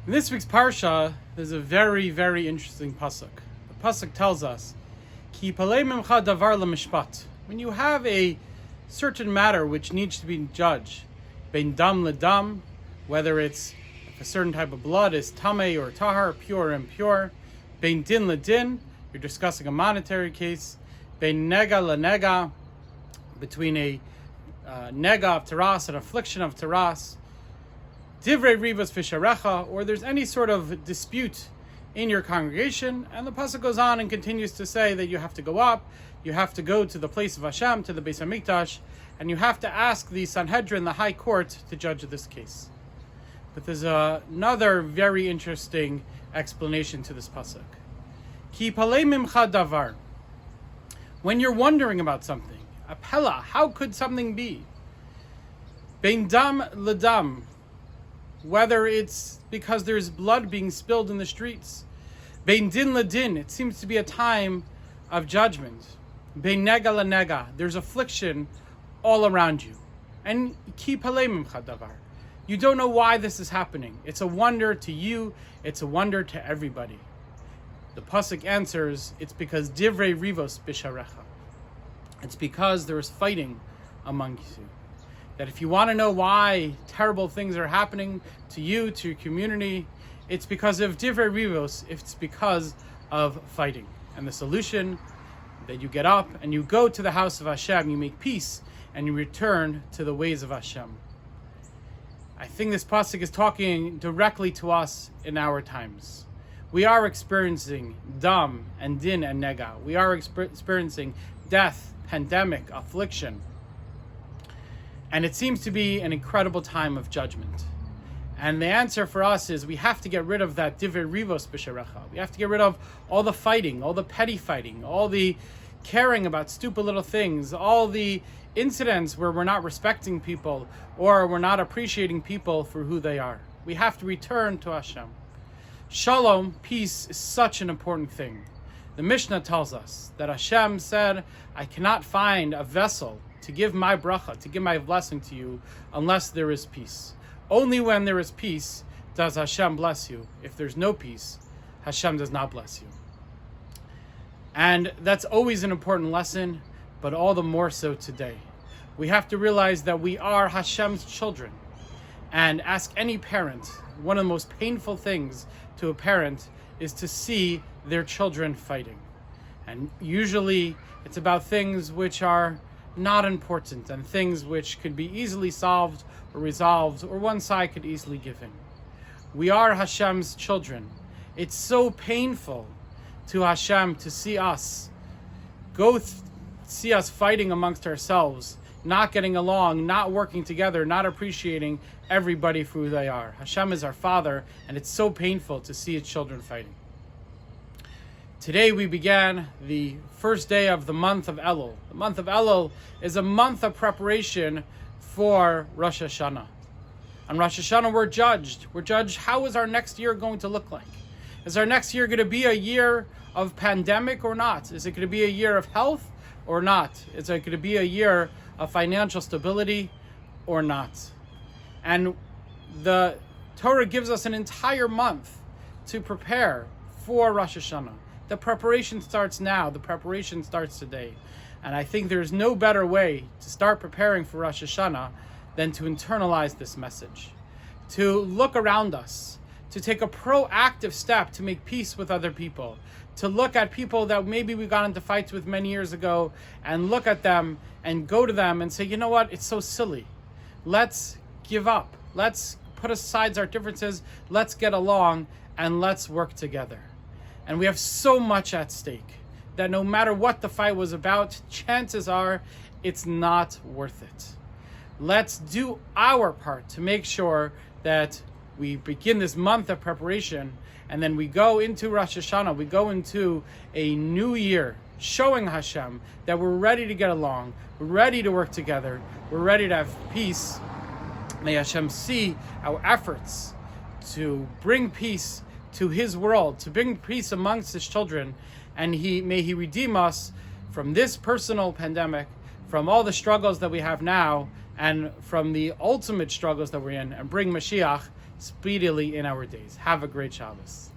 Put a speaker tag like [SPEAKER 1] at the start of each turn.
[SPEAKER 1] In this week's Parsha, there's a very, very interesting pasuk. The pasuk tells us, Ki palei mimcha davar lemishpat. When you have a certain matter which needs to be judged, bein dam ledam, whether it's if a certain type of blood is tamei or tahar, pure or impure, bein din ledin, you're discussing a monetary case, bein nega lenega, between a nega of taras, an affliction of taras, divrei rivos fisharecha, or there's any sort of dispute in your congregation, and the pasuk goes on and continues to say that you have to go up, you have to go to the place of Hashem, to the Beis Hamikdash, and you have to ask the Sanhedrin, the High Court, to judge this case. But there's another very interesting explanation to this pasuk. Ki palei mimcha davar. When you're wondering about something, apela, how could something be? Bein dam ledam, whether it's because there's blood being spilled in the streets. Bein din ledin, it seems to be a time of judgment. Bein nega lenega, there's affliction all around you. And ki palei mimcha davar, you don't know why this is happening. It's a wonder to you, it's a wonder to everybody. The pasuk answers, it's because divrei rivos bisharecha. It's because there is fighting among you. That if you want to know why terrible things are happening to you, to your community, it's because of divrei rivos, it's because of fighting. And the solution, that you get up and you go to the house of Hashem, you make peace, and you return to the ways of Hashem. I think this pasuk is talking directly to us in our times. We are experiencing dam and din and nega. We are experiencing death, pandemic, affliction. And it seems to be an incredible time of judgment. And the answer for us is we have to get rid of that divrei rivos b'sharecha. We have to get rid of all the fighting, all the petty fighting, all the caring about stupid little things, all the incidents where we're not respecting people or we're not appreciating people for who they are. We have to return to Hashem. Shalom, peace, is such an important thing. The Mishnah tells us that Hashem said, I cannot find a vessel to give my bracha, to give my blessing to you, unless there is peace. Only when there is peace does Hashem bless you. If there's no peace, Hashem does not bless you. And that's always an important lesson, but all the more so today. We have to realize that we are Hashem's children. And ask any parent, one of the most painful things to a parent is to see their children fighting. And usually it's about things which are not important and things which could be easily solved or resolved, or one side could easily give in. We are Hashem's children. It's so painful to Hashem to see us see us fighting amongst ourselves, not getting along, not working together, not appreciating everybody for who they are. Hashem is our Father, and it's so painful to see His children fighting. Today we began the first day of the month of Elul. The month of Elul is a month of preparation for Rosh Hashanah. On Rosh Hashanah we're judged. We're judged, how is our next year going to look like? Is our next year going to be a year of pandemic or not? Is it going to be a year of health or not? Is it going to be a year of financial stability or not? And the Torah gives us an entire month to prepare for Rosh Hashanah. The preparation starts now. The preparation starts today. And I think there's no better way to start preparing for Rosh Hashanah than to internalize this message, to look around us, to take a proactive step to make peace with other people, to look at people that maybe we got into fights with many years ago and look at them and go to them and say, you know what, it's so silly. Let's give up. Let's put aside our differences. Let's get along and let's work together. And we have so much at stake that no matter what the fight was about, chances are it's not worth it. Let's do our part to make sure that we begin this month of preparation, and then we go into Rosh Hashanah, we go into a new year, showing Hashem that we're ready to get along, we're ready to work together, we're ready to have peace. May Hashem see our efforts to bring peace to His world, to bring peace amongst His children, and may He redeem us from this personal pandemic, from all the struggles that we have now, and from the ultimate struggles that we're in, and bring Mashiach speedily in our days. Have a great Shabbos.